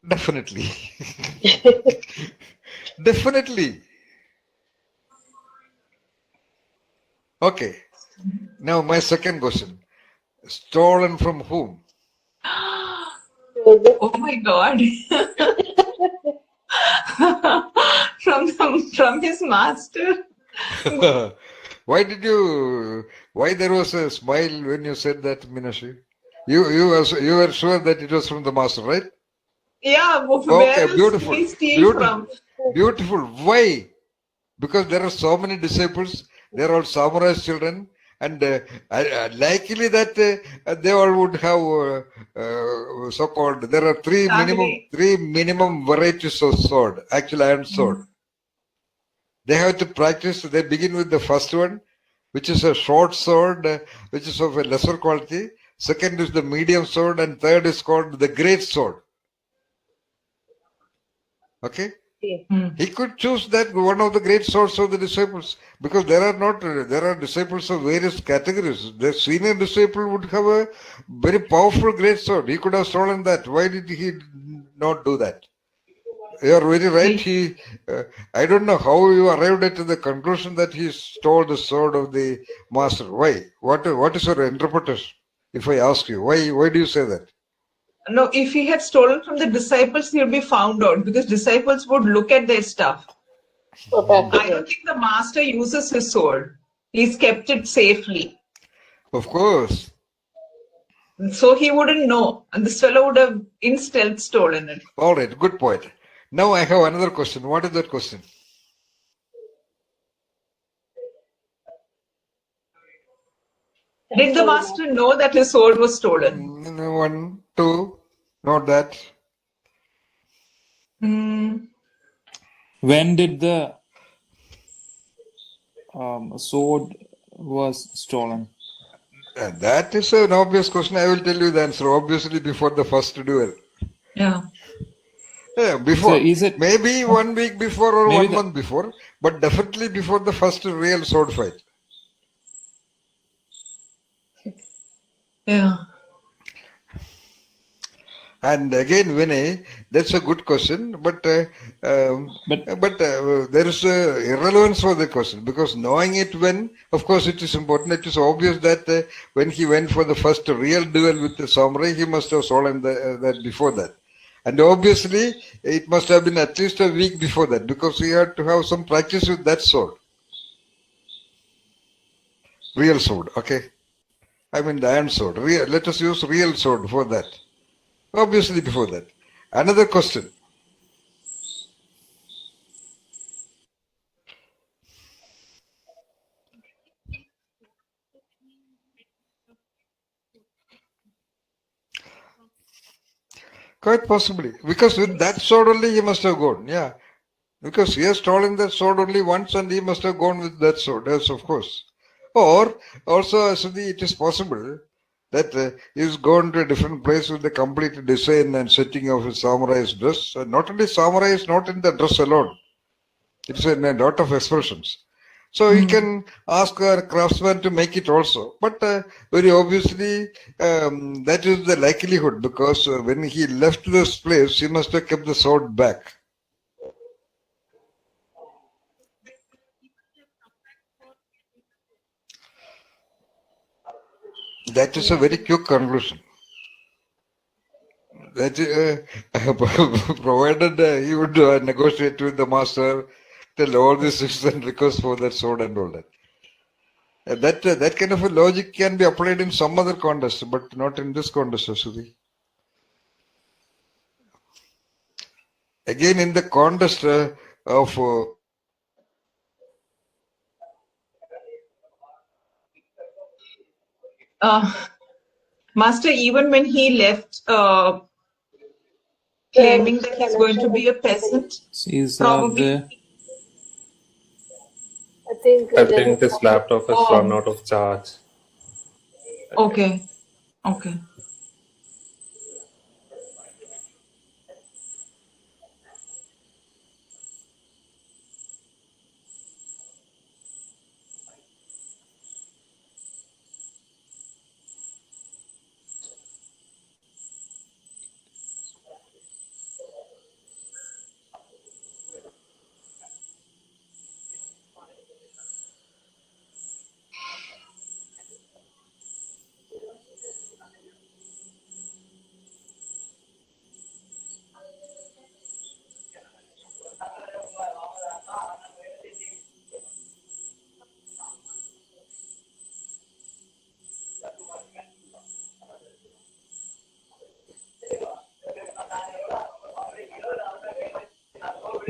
Definitely. Definitely. Okay. Now my second question. Stolen from whom? Oh my God. From his master. Why there was a smile when you said that, Minashi? You were sure that it was from the master, right? Yeah, where Okay, else beautiful. he steal Beautiful. from? Beautiful. Why? Because there are so many disciples, they're all samurai children, and likely that they all would have so-called. There are Sagri. three minimum varieties of sword, actual iron sword. They have to practice. They begin with the first one, which is a short sword, which is of a lesser quality. Second is the medium sword, and third is called the great sword. Okay. He could choose that one of the great swords of the disciples, because there are disciples of various categories. The senior disciple would have a very powerful great sword. He could have stolen that. Why did he not do that? You are very right. I don't know how you arrived at the conclusion that he stole the sword of the master. Why? What is your interpretation? If I ask you, why do you say that? No, if he had stolen from the disciples, he would be found out because disciples would look at their stuff. I don't think the master uses his sword. He's kept it safely. Of course. So he wouldn't know. And this fellow would have in stealth stolen it. All right, good point. Now I have another question. What is that question? Did the master know that his sword was stolen? 1, 2, not that. When did the sword was stolen? That is an obvious question. I will tell you the answer. Obviously, before the first duel. Yeah. Yeah, before. So is it Maybe 1 week before or maybe 1 month before, but definitely before the first real sword fight. Yeah. And again, Vinay, that's a good question, but there is irrelevance for the question, because knowing it when, of course, it is important. It is obvious that when he went for the first real duel with the samurai, he must have stolen that before that. And obviously, it must have been at least a week before that, because he had to have some practice with that sword. Real sword, okay? I mean the iron sword. Let us use real sword for that. Obviously before that. Another question. Quite possibly. Because with that sword only he must have gone. Yeah. Because he has stolen that sword only once and he must have gone with that sword. Yes, of course. Or also, Sudhi, it is possible that he's gone to a different place with the complete design and setting of his samurai's dress. Not only samurai is not in the dress alone. It's in a lot of expressions. So he can ask a craftsman to make it also. But very obviously, that is the likelihood, because when he left this place, he must have kept the sword back. That is a very quick conclusion. That provided he would negotiate with the master, tell all this is and request for that sword and all that. That kind of a logic can be applied in some other contest, but not in this contest, Sudhi. Again, in the contest of Master, even when he left, claiming that he's going to be a peasant, is probably. I think his laptop has run out of charge. Okay. Okay.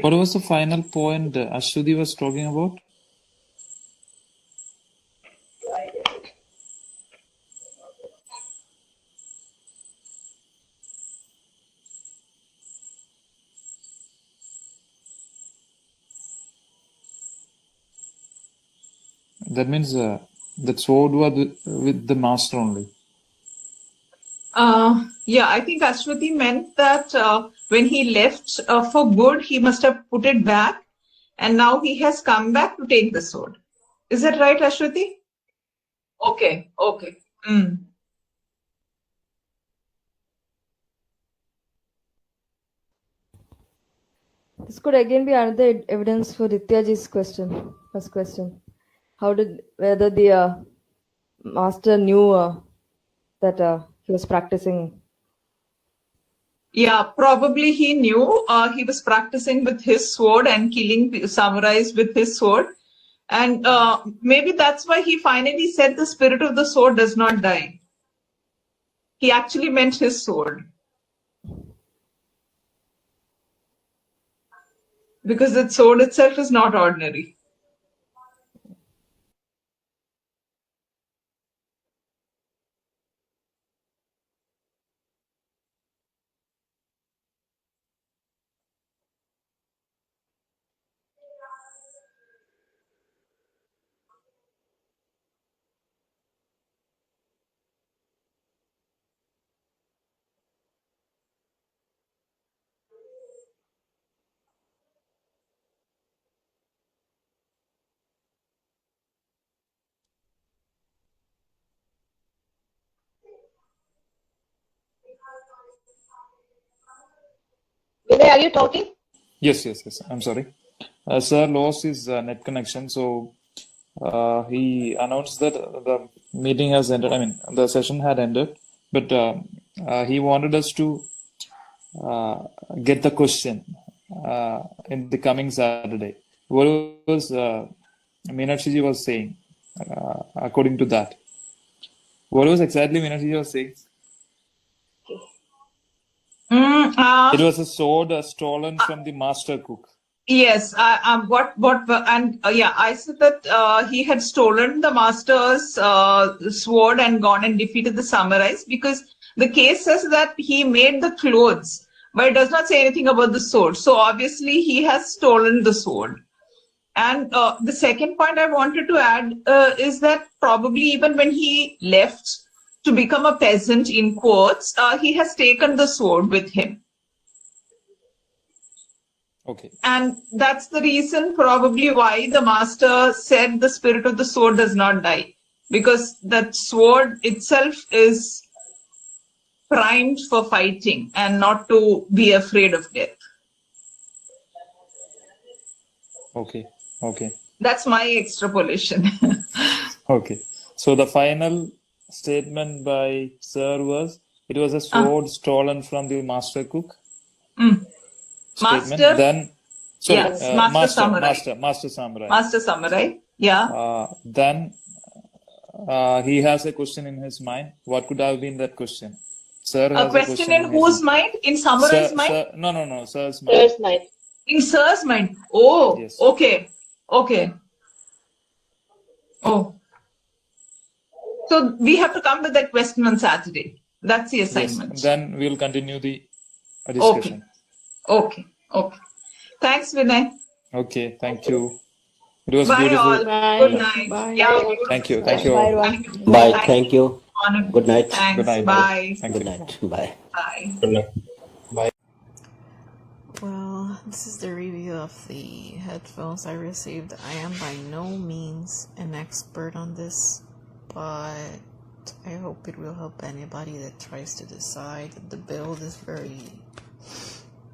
What was the final point Ashwati was talking about? That means the sword was with the master only. Yeah, I think Ashwati meant that when he left for good, he must have put it back, and now he has come back to take the sword. Is that right, Ashwati? Okay, okay. This could again be another evidence for Dityaji's question, first question. Whether the master knew that he was practicing? Yeah, probably he knew he was practicing with his sword and killing samurais with his sword. And maybe that's why he finally said the spirit of the sword does not die. He actually meant his sword. Because the sword itself is not ordinary. Vinay, are you talking? Yes. I'm sorry. Sir lost his net connection, so he announced that the meeting has ended. I mean, the session had ended, but he wanted us to get the question in the coming Saturday. What was Meenakshi was saying according to that? What was exactly Meenakshi was saying? It was a sword stolen from the master cook. Yes, I said that he had stolen the master's sword and gone and defeated the samurais, because the case says that he made the clothes, but it does not say anything about the sword. So obviously he has stolen the sword. And the second point I wanted to add is that probably even when he left to become a peasant, in quotes, he has taken the sword with him. Okay. And that's the reason probably why the master said the spirit of the sword does not die. Because that sword itself is primed for fighting and not to be afraid of death. Okay. That's my extrapolation. Okay. So the final statement by Sir was it was a sword stolen from the master cook. Statement. Master? Then, sorry, Yes, master samurai. Master samurai. Master samurai, yeah. Then he has a question in his mind. What could have been that question? Sir has A question in his whose mind? In samurai's mind? No, Sir's mind. Sir's mind. In Sir's mind. Oh, Yes. okay. Oh. So we have to come with that question on Saturday. That's the assignment. Yes. Then we'll continue the discussion. Okay. Thanks, Vinay. Okay. Thank you. It was Bye beautiful. all. Bye. Good night. Bye. Yeah, beautiful Thank you. session. all. Bye, everyone. Bye. Thank you. Honor. Good night. Thanks. Good night. Bye. Thank Good you. night. Bye. Bye. Good night. Bye. Well, this is the review of the headphones I received. I am by no means an expert on this, but I hope it will help anybody that tries to decide. The build is very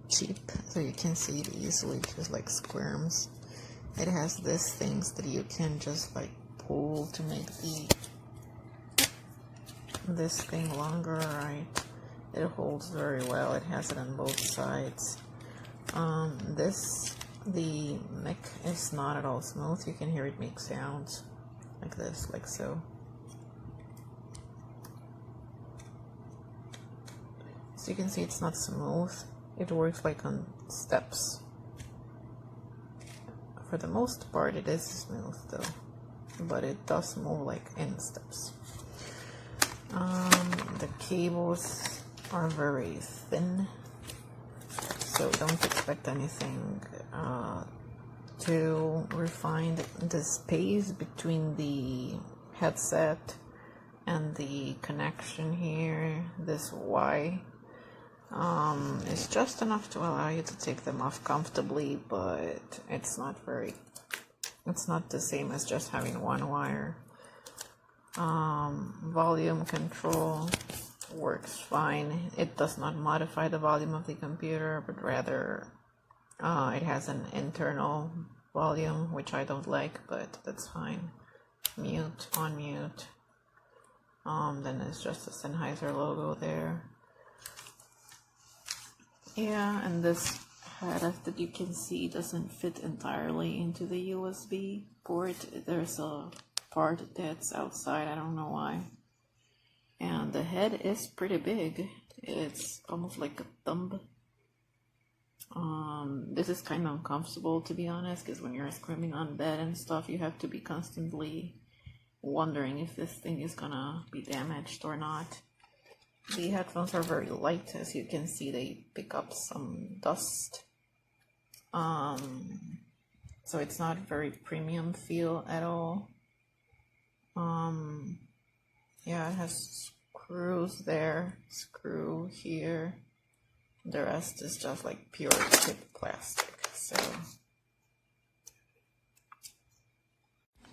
cheap, so you can see it easily, just like squirms. It has these things that you can just like pull to make this thing longer, right? It holds very well. It has it on both sides. The neck is not at all smooth. You can hear it make sounds like this, like so. So you can see it's not smooth. It works like on steps. For the most part, it is smooth though, but it does move like in steps. The cables are very thin, so don't expect anything too refined. The space between the headset and the connection here, this Y, is just enough to allow you to take them off comfortably, but it's not the same as just having one wire. Volume control works fine. It does not modify the volume of the computer, but rather it has an internal volume, which I don't like, but that's fine. Mute, on mute. Then it's just a Sennheiser logo there. Yeah, and this head, as that you can see, doesn't fit entirely into the USB port. There's a part that's outside, I don't know why. And the head is pretty big. It's almost like a thumb. This is kind of uncomfortable, to be honest, because when you're screaming on bed and stuff, you have to be constantly wondering if this thing is gonna be damaged or not. The headphones are very light, as you can see. They pick up some dust. So it's not very premium feel at all. Yeah, it has screws there, screw here. The rest is just like pure tip plastic.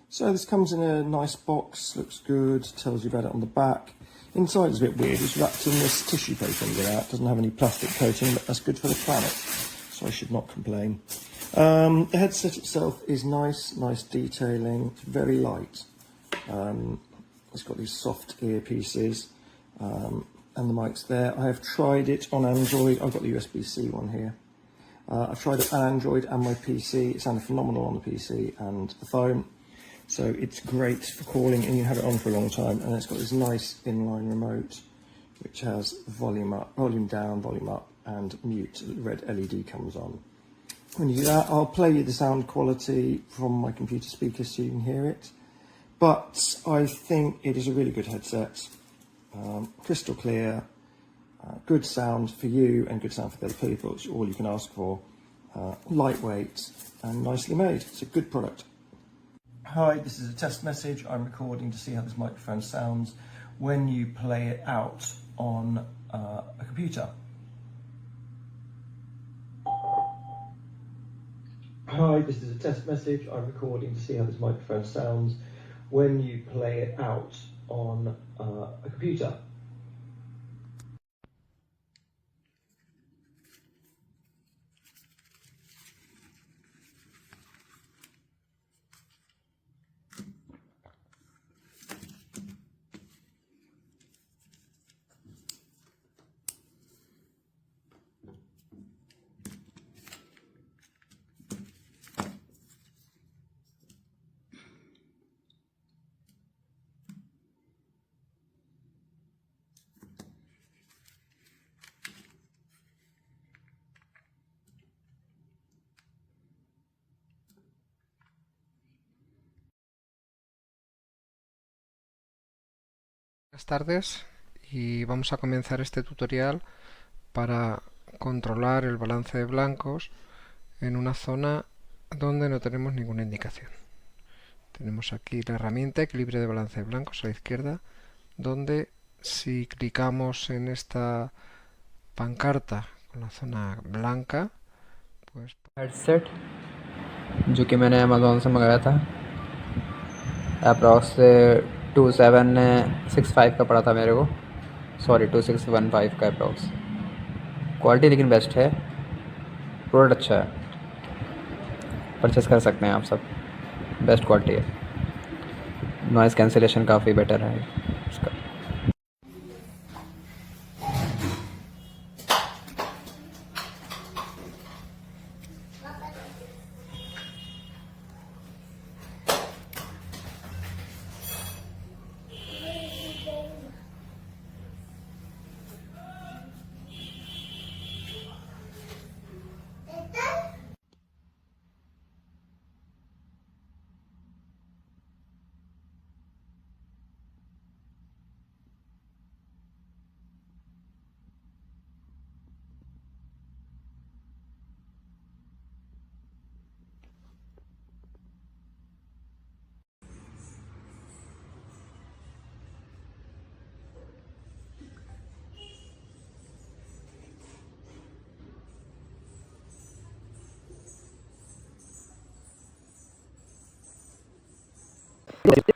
So this comes in a nice box, looks good, tells you about it on the back. Inside is a bit weird, it's wrapped in this tissue paper without, doesn't have any plastic coating, but that's good for the planet, so I should not complain. The headset itself is nice detailing, it's very light. It's got these soft earpieces, and the mic's there. I have tried it on Android. I've got the USB-C one here. I've tried it on Android and my PC. It sounded phenomenal on the PC and the phone. So it's great for calling, and you have it on for a long time. And it's got this nice inline remote, which has volume up, volume down, volume up, and mute. The red LED comes on. When you do that, I'll play you the sound quality from my computer speakers so you can hear it. But I think it is a really good headset. Crystal clear, good sound for you and good sound for the other people, which is all you can ask for. Lightweight and nicely made. It's a good product. Hi, this is a test message. I'm recording to see how this microphone sounds when you play it out on a computer. Hi, this is a test message. I'm recording to see how this microphone sounds when you play it out on a computer. Buenas tardes, y vamos a comenzar este tutorial para controlar el balance de blancos en una zona donde no tenemos ninguna indicación. Tenemos aquí la herramienta equilibrio de balance de blancos a la izquierda, donde si clicamos en esta pancarta con la zona blanca, pues headset जो कि मैंने Amazon से मंगाया था, approx 2765 का पड़ा था मेरे को, सॉरी 2615 का अप्रॉक्स। क्वालिटी लेकिन बेस्ट है, प्रोडक्ट अच्छा है, परचेस कर सकते हैं आप सब, बेस्ट क्वालिटी है। नॉइज़ कैंसिलेशन काफ़ी बेटर है इसका। Yes.